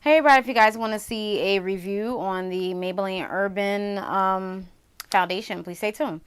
Hey everybody, if you guys want to see a review on the Maybelline Urban foundation, please stay tuned.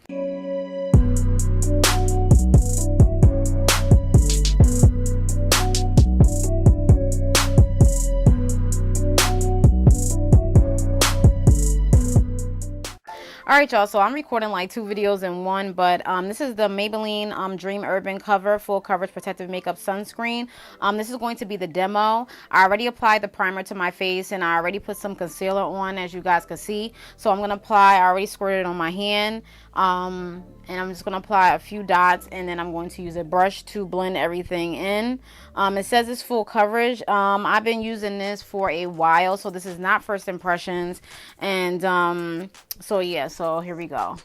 Alright y'all, so I'm recording like 2 videos in one, but this is the Maybelline Dream Urban Cover Full Coverage Protective Makeup Sunscreen. This is going to be the demo. I already applied the primer to my face and I already put some concealer on, as you guys can see. So I'm going to apply, I already squirted it on my hand, and I'm just going to apply a few dots, and then I'm going to use a brush to blend everything in. It says it's full coverage. I've been using this for a while, so this is not first impressions, and so yeah, so here we go.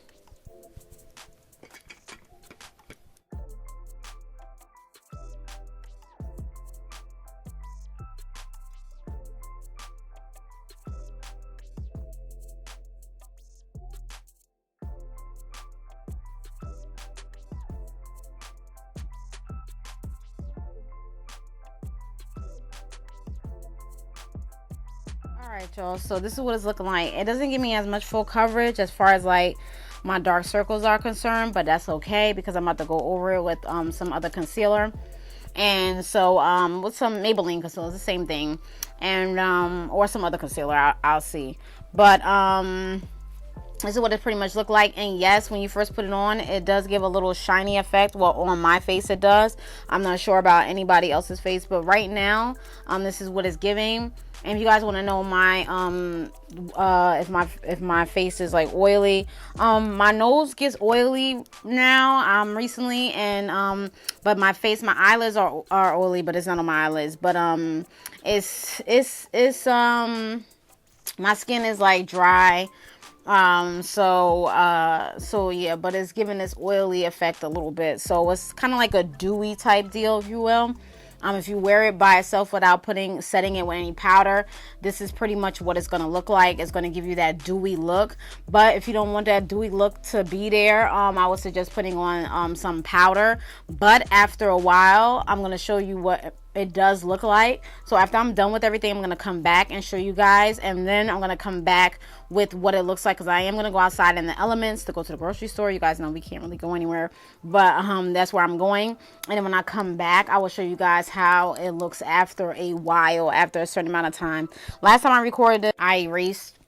Alright y'all, so this is what it's looking like. It doesn't give me as much full coverage as far as like my dark circles are concerned, but that's okay because I'm about to go over it with some other concealer. And so with some Maybelline concealer, it's the same thing, and or some other concealer, I'll see. But this is what it pretty much looked like. And yes, when you first put it on, it does give a little shiny effect. Well, on my face it does. I'm not sure about anybody else's face, but right now this is what it's giving. And if you guys want to know my if my face is like oily, my nose gets oily now recently, and but my face, my eyelids are oily, but it's not on my eyelids. But it's my skin is like dry. So yeah, but it's giving this oily effect a little bit. So it's kind of like a dewy type deal, if you will. If you wear it by itself without setting it with any powder, this is pretty much what it's going to look like. It's going to give you that dewy look. But if you don't want that dewy look to be there, I would suggest putting on some powder. But after a while, I'm going to show you what it does look like. So after I'm done with everything, I'm going to come back and show you guys, and then I'm going to come back with what it looks like, because I am going to go outside in the elements to go to the grocery store. You guys know we can't really go anywhere, but that's where I'm going. And then when I come back, I will show you guys how it looks after a while, after a certain amount of time. Last time I recorded it, I erased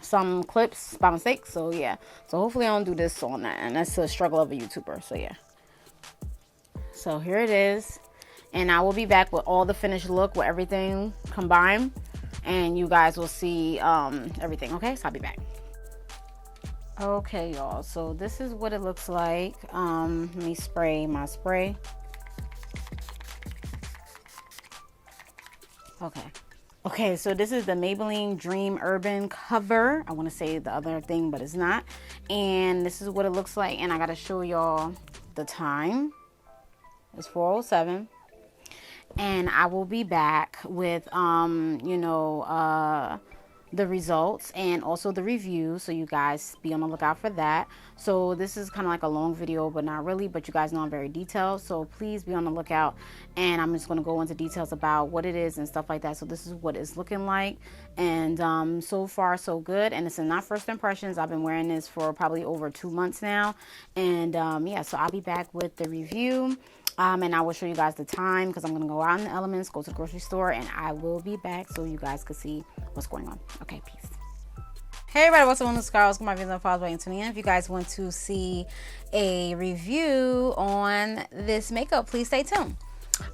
some clips by mistake, so yeah, so hopefully I don't do this on that, and that's the struggle of a YouTuber. So yeah, so here it is, and I will be back with all the finished look with everything combined, and you guys will see everything. Okay, so I'll be back. Okay y'all, so this is what it looks like. Let me spray my spray. Okay, so this is the Maybelline Dream Urban Cover. I want to say the other thing, but it's not. And this is what it looks like, and I gotta show y'all the time. It's 4:07. And I will be back with the results and also the review, so you guys be on the lookout for that. So this is kind of like a long video, but not really, but you guys know I'm very detailed, so please be on the lookout. And I'm just going to go into details about what it is and stuff like that. So this is what it's looking like, and so far so good. And it's not first impressions. I've been wearing this for probably over 2 months now, and yeah, so I'll be back with the review. And I will show you guys the time, because I'm going to go out in the elements, go to the grocery store, and I will be back so you guys can see what's going on. Okay, peace. Hey everybody, what's up on the Scar? Welcome to my videos and follow by tuning in. If you guys want to see a review on this makeup, please stay tuned.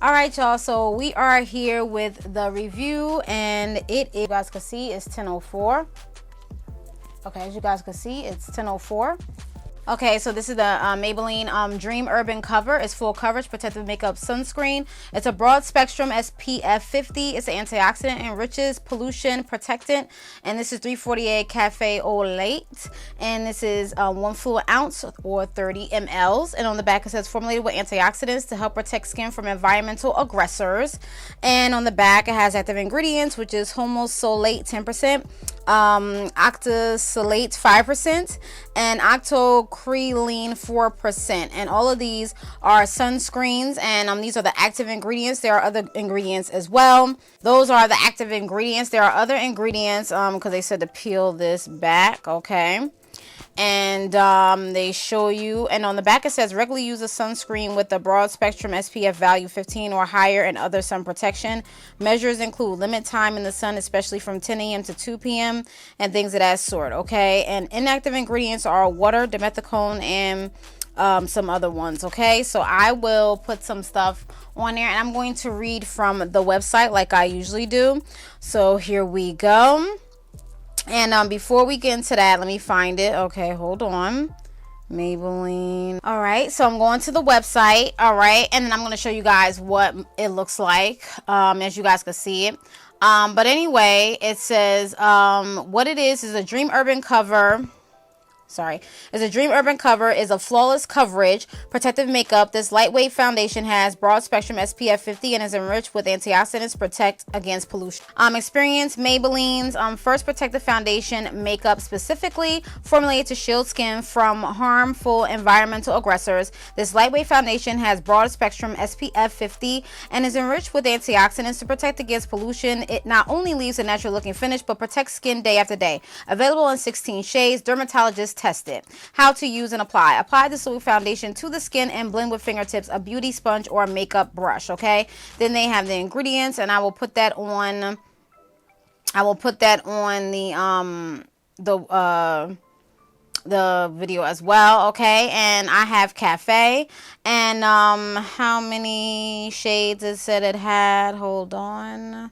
Alright y'all, so we are here with the review, and it is, you guys can see, it's 10:04. Okay, as you guys can see, it's 10:04. Okay, so this is the Maybelline Dream Urban Cover. It's full coverage protective makeup sunscreen. It's a broad spectrum SPF 50. It's an antioxidant, enriches pollution protectant, and this is 348 cafe au lait, and this is 1 fluid ounce or 30 mLs. And on the back it says formulated with antioxidants to help protect skin from environmental aggressors. And on the back it has active ingredients, which is homosolate 10%, octocylate 5%, and octocrylene 4%. And all of these are sunscreens, and these are the active ingredients. There are other ingredients as well. Those are the active ingredients. There are other ingredients because they said to peel this back, okay? And they show you, and on the back it says regularly use a sunscreen with a broad spectrum SPF value 15 or higher and other sun protection. Measures include limit time in the sun, especially from 10 a.m. to 2 p.m. and things of that sort, okay? And inactive ingredients are water, dimethicone, and some other ones, okay? So I will put some stuff on there, and I'm going to read from the website like I usually do. So here we go. And before we get into that, let me find it. Okay, hold on. Maybelline. All right, so I'm going to the website. All right, and then I'm going to show you guys what it looks like, as you guys can see it. But anyway, it says what it is a Dream Urban Cover. Is a Dream Urban Cover is a flawless coverage protective makeup. This lightweight foundation has broad spectrum SPF 50 and is enriched with antioxidants to protect against pollution. Experience Maybelline's first protective foundation makeup specifically formulated to shield skin from harmful environmental aggressors. This lightweight foundation has broad spectrum SPF 50 and is enriched with antioxidants to protect against pollution. It not only leaves a natural looking finish but protects skin day after day. Available in 16 shades. Dermatologists test it. How to use and apply. Apply the soy foundation to the skin and blend with fingertips, a beauty sponge, or a makeup brush, okay? Then they have the ingredients, and I will put that on the video as well, okay? And I have Cafe, and how many shades it said it had? Hold on.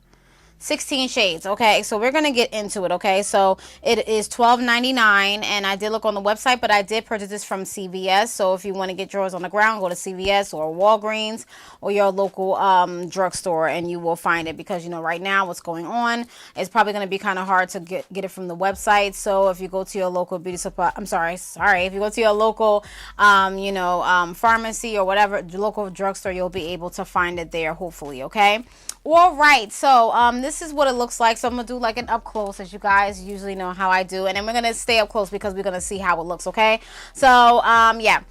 16 shades. Okay, so we're gonna get into it. Okay, so it is $12.99, and I did look on the website, but I did purchase this from CVS. So if you want to get yours on the ground, go to CVS or Walgreens or your local drugstore, and you will find it, because you know right now what's going on, it's probably going to be kind of hard to get it from the website. So if you go to your local beauty supply, if you go to your local pharmacy or whatever, local drugstore, you'll be able to find it there, hopefully. Okay. All right, so this is what it looks like. So I'm gonna do like an up close, as you guys usually know how I do, and then we're gonna stay up close because we're gonna see how it looks. Okay, so yeah.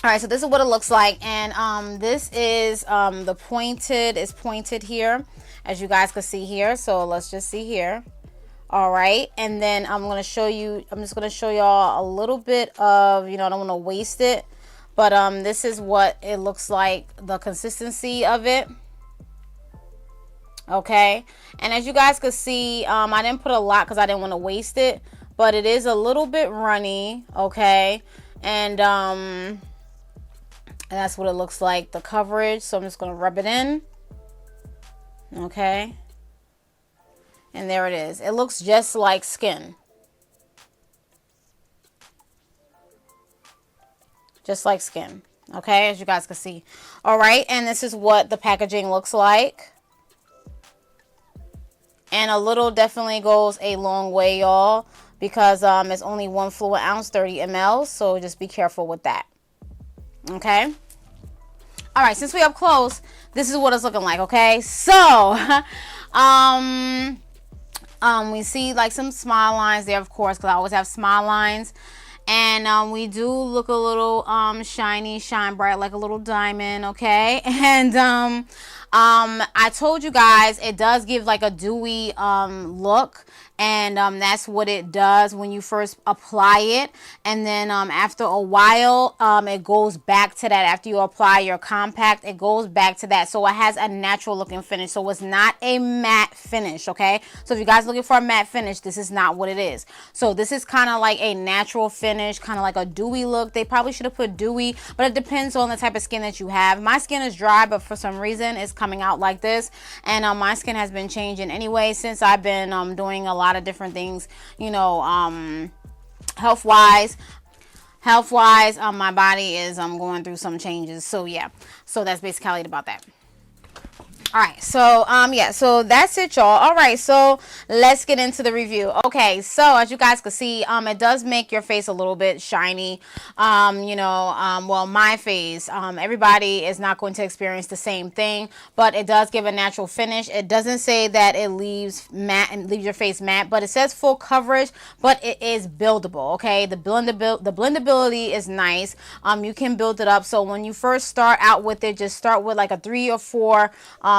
All right, so this is what it looks like, and this is the pointed is pointed here, as you guys can see here. So let's just see here. All right, and then I'm just gonna show y'all a little bit of, I don't want to waste it, but this is what it looks like, the consistency of it. Okay, and as you guys can see, I didn't put a lot because I didn't want to waste it, but it is a little bit runny. Okay, and that's what it looks like, the coverage. So I'm just gonna rub it in. Okay, and there it is. It looks just like skin, okay, as you guys can see. All right, and this is what the packaging looks like. And a little definitely goes a long way, y'all, because it's only 1 fluid ounce, 30 ml. So just be careful with that. Okay. All right. Since we're up close, this is what it's looking like. Okay. So, we see like some smile lines there, of course, because I always have smile lines. And we do look a little shiny, shine bright, like a little diamond. Okay. And I told you guys it does give like a dewy look, and that's what it does when you first apply it, and then after a while it goes back to that. After you apply your compact, it goes back to that, so it has a natural looking finish. So it's not a matte finish, okay? So if you guys looking for a matte finish, this is not what it is. So this is kind of like a natural finish, kind of like a dewy look. They probably should have put dewy, but it depends on the type of skin that you have. My skin is dry, but for some reason it's coming out like this, and my skin has been changing anyway since I've been doing a lot of different things, health wise, my body is going through some changes. So yeah, so that's basically it about that. All right, so yeah, so that's it, y'all. All right, so let's get into the review. Okay, so as you guys can see, it does make your face a little bit shiny. Well, my face, everybody is not going to experience the same thing, but it does give a natural finish. It doesn't say that it leaves matte and leaves your face matte, but it says full coverage, but it is buildable. Okay, the blendability is nice. You can build it up. So when you first start out with it, just start with like a 3 or 4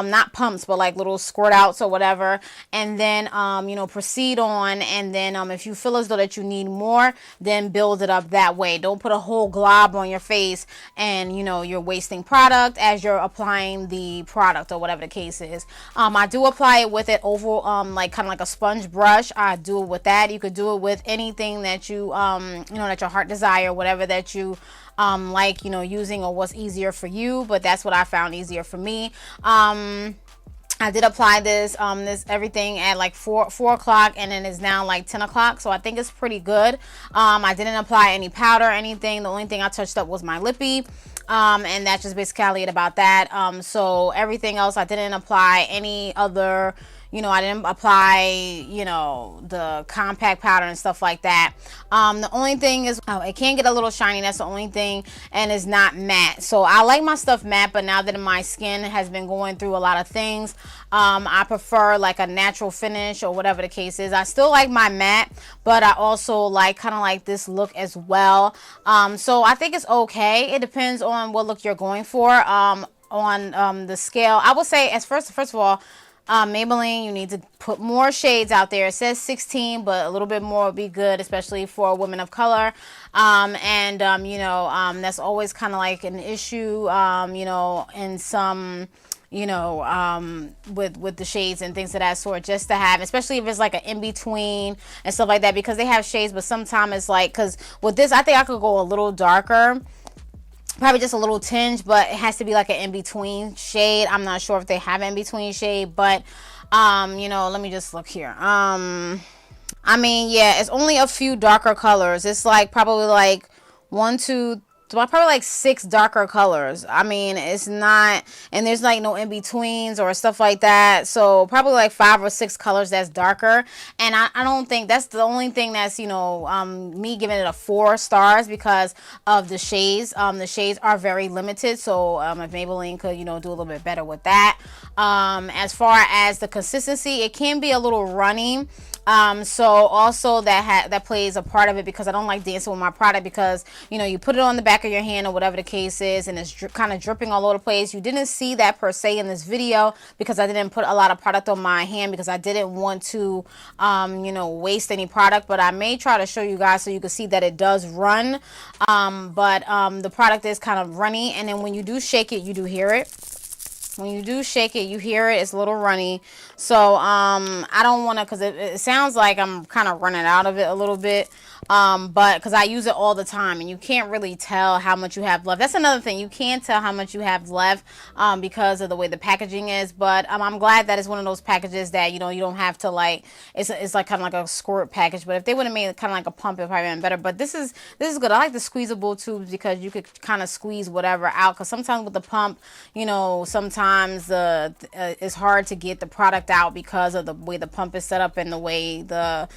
not pumps, but like little squirt outs or whatever, and then proceed on. And then if you feel as though that you need more, then build it up that way. Don't put a whole glob on your face and you're wasting product as you're applying the product or whatever the case is. I do apply it with it over like kind of like a sponge brush. I do it with that. You could do it with anything that you that your heart desire, whatever that you like using, or what's easier for you, but that's what I found easier for me. I did apply this everything at like 4 o'clock, and then it's now like 10 o'clock, so I think it's pretty good. I didn't apply any powder or anything. The only thing I touched up was my lippy, and that's just basically it about that. So everything else, I didn't apply any other, I didn't apply, the compact powder and stuff like that. The only thing is, it can get a little shiny. That's the only thing, and it's not matte. So I like my stuff matte, but now that my skin has been going through a lot of things, I prefer like a natural finish or whatever the case is. I still like my matte, but I also like kind of like this look as well. So I think it's okay. It depends on what look you're going for. On the scale, I would say, as first of all, Maybelline, you need to put more shades out there. It says 16, but a little bit more would be good, especially for women of color. That's always kind of like an issue, in some, with the shades and things of that sort, just to have, especially if it's like an in-between and stuff like that, because they have shades, but sometimes it's like, because with this, I think I could go a little darker. Probably just a little tinge, but it has to be like an in-between shade. I'm not sure if they have an in-between shade, but let me just look here. Yeah, it's only a few darker colors. It's like probably like 1, 2, probably like 6 darker colors. It's not, and there's like no in-betweens or stuff like that, so probably like 5 or 6 colors that's darker. And I don't think that's the only thing that's me giving it a 4 stars, because of the shades. The shades are very limited, so if Maybelline could do a little bit better with that. As far as the consistency, it can be a little runny. So also that plays a part of it, because I don't like dancing with my product, because you put it on the back of your hand or whatever the case is, and it's kind of dripping all over the place. You didn't see that per se in this video, because I didn't put a lot of product on my hand, because I didn't want to waste any product. But I may try to show you guys so you can see that it does run, but the product is kind of runny, and then when you do shake it, you do hear it. When you do shake it, you hear it. It's a little runny. So I don't want to, because it sounds like I'm kind of running out of it a little bit. But because I use it all the time, and you can't really tell how much you have left. That's another thing. You can't tell how much you have left because of the way the packaging is. But I'm glad that it's one of those packages that you don't have to like. It's like kind of like a squirt package. But if they would have made it kind of like a pump, it probably been better. But this is good. I like the squeezable tubes, because you could kind of squeeze whatever out. Because sometimes with the pump, sometimes it's hard to get the product out because of the way the pump is set up and the way the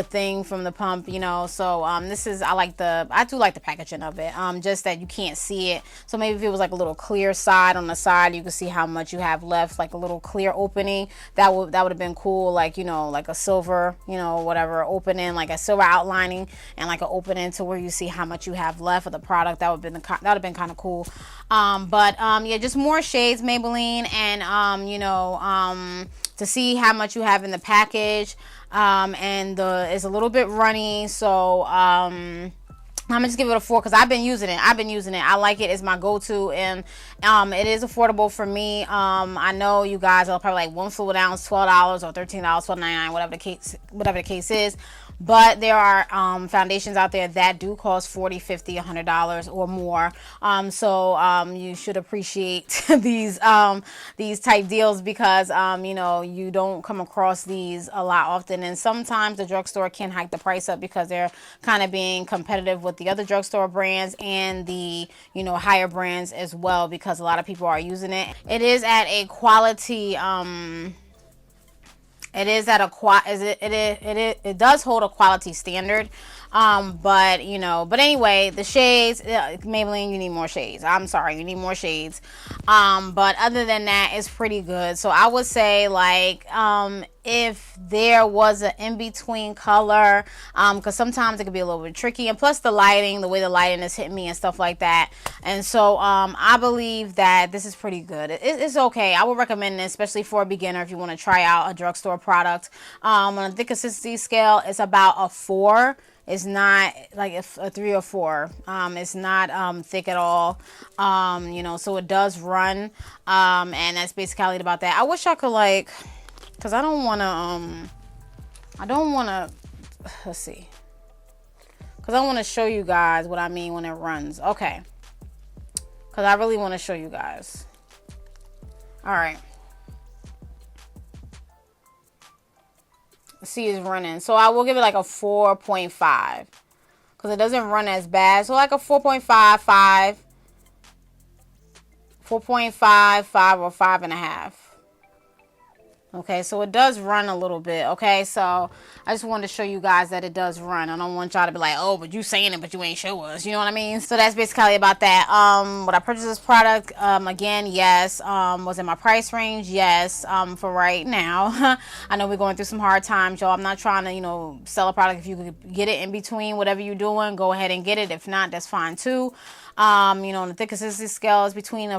thing from the pump, so I do like the packaging of it, just that you can't see it. So maybe if it was like a little clear side on the side, you could see how much you have left, like a little clear opening, that would have been cool, like like a silver, whatever opening, like a silver outlining, and like an opening to where you see how much you have left of the product. That would have been kind of cool. Yeah, just more shades, Maybelline, and to see how much you have in the package. And it's a little bit runny, so I'm gonna just give it a 4, because I've been using it. I like it. It's my go-to, and it is affordable for me. I know you guys are probably like one fluid ounce $12 or $13, $12.99, whatever the case is. But there are foundations out there that do cost $40, $50, $100 or more. So you should appreciate these type deals, because you don't come across these a lot often. And sometimes the drugstore can hike the price up, because they're kind of being competitive with the other drugstore brands and the, you know, higher brands as well, because a lot of people are using it. It is at a quality, it does hold a quality standard. But you know, but anyway, the shades, Maybelline, you need more shades. I'm sorry, you need more shades. But other than that, it's pretty good. So I would say, like, if there was an in-between color, because sometimes it could be a little bit tricky, and plus the lighting, the way the lighting is hitting me and stuff like that. And so I believe that this is pretty good. It's okay. I would recommend this, especially for a beginner, if you want to try out a drugstore product. On a thick consistency scale, it's about a 4. It's not like a 3 or 4. It's not thick at all. You know, so it does run. And that's basically about that. I wish I could, like, because I don't want to, let's see. Because I want to show you guys what I mean when it runs. Okay. Because I really want to show you guys. All right. See, it's running. So I will give it like a 4.5. Because it doesn't run as bad. So like a 4.5, 5. 4.5, 5, or 5.5. Okay, so it does run a little bit. Okay, so I just wanted to show you guys that it does run. I don't want y'all to be like, oh, but you saying it, but you ain't show us. You know what I mean? So that's basically about that. Would I purchase this product? Again, yes. Was it my price range? Yes. For right now. I know we're going through some hard times, y'all. I'm not trying to, you know, sell a product. If you could get it in between whatever you're doing, go ahead and get it. If not, that's fine too. You know, on the thick consistency scale is between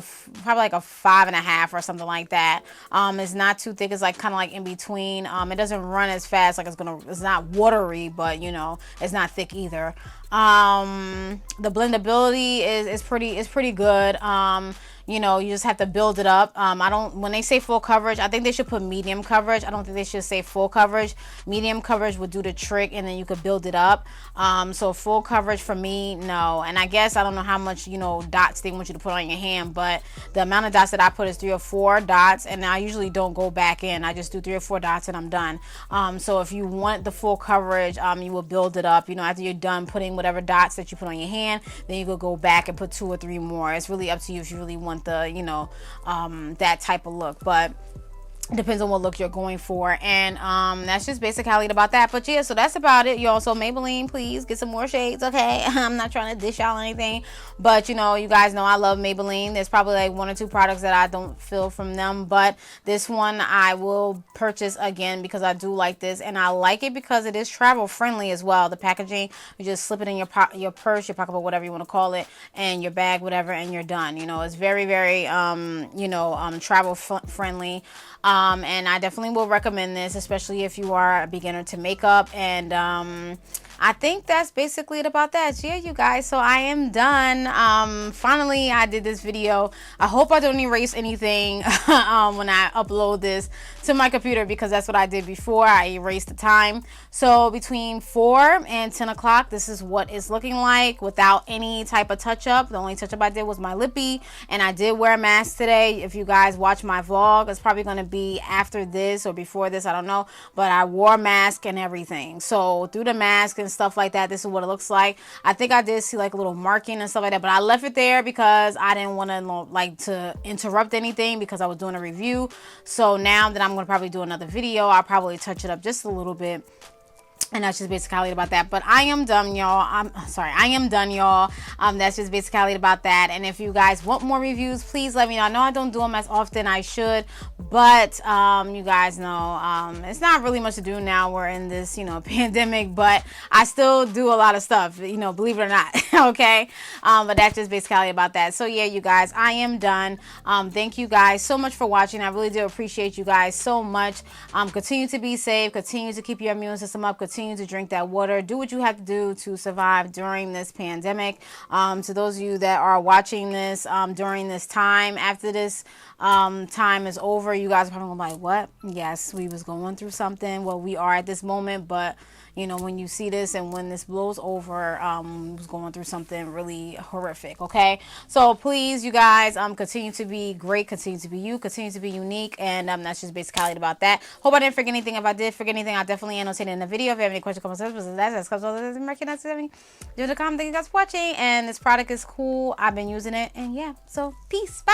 probably like a 5.5 or something like that. It's not too thick. It's like kind of like in between. It doesn't run as fast. Like it's not watery, but you know, it's not thick either. The blendability is pretty good. You know, you just have to build it up. When they say full coverage, I think they should put medium coverage. I don't think they should say full coverage. Medium coverage would do the trick, and then you could build it up. So full coverage for me, no. And I guess I don't know how much, you know, dots they want you to put on your hand, but the amount of dots that I put is 3 or 4 dots, and I usually don't go back in. I just do 3 or 4 dots and I'm done. So if you want the full coverage, you will build it up. You know, after you're done putting whatever dots that you put on your hand, then you could go back and put 2 or 3 more. It's really up to you if you really want the, you know, that type of look. But depends on what look you're going for. And that's just basically about that. But yeah, so that's about it, y'all. So Maybelline, please get some more shades, okay? I'm not trying to dish out anything, but you know, you guys know I love Maybelline. There's probably like 1 or 2 products that I don't feel from them, but this one I will purchase again because I do like this, and I like it because it is travel friendly as well. The packaging, you just slip it in your purse, your pocketbook, whatever you want to call it, and your bag, whatever, and you're done. You know, it's very, very you know, travel friendly. And I definitely will recommend this, especially if you are a beginner to makeup. And I think that's basically it about that. Yeah, you guys, so I am done. Finally, I did this video. I hope I don't erase anything when I upload this to my computer, because that's what I did before. I erased the time. So between 4 and 10 o'clock, this is what it's looking like without any type of touch-up. The only touch-up I did was my lippy, and I did wear a mask today. If you guys watch my vlog, it's probably going to be after this or before this, I don't know, but I wore a mask and everything. So through the mask and stuff like that, this is what it looks like. I think I did see like a little marking and stuff like that, but I left it there because I didn't want to like to interrupt anything because I was doing a review. So now that I'm going to probably do another video, I'll probably touch it up just a little bit. And that's just basically about that. But I am done, y'all. I am done, y'all. That's just basically about that. And if you guys want more reviews, please let me know. I know I don't do them as often I should, but you guys know it's not really much to do now. We're in this, you know, pandemic, but I still do a lot of stuff, you know, believe it or not. Okay. But that's just basically about that. So yeah, you guys, I am done. Thank you guys so much for watching. I really do appreciate you guys so much. Continue to be safe. Continue to keep your immune system up. Continue to drink that water. Do what you have to do to survive during this pandemic. To those of you that are watching this during this time, after this time is over, you guys are probably gonna be like, what? Yes, we was going through something. Well, we are at this moment, but you know, when you see this and when this blows over, was going through something really horrific. Okay, so please, you guys, continue to be great, continue to be you, continue to be unique, and that's just basically about that. Hope I didn't forget anything. If I did forget anything, I definitely annotated in the video. If you have any questions, comments, do the comment. Thank you guys for watching. And this product is cool. I've been using it. And yeah, so peace. Bye.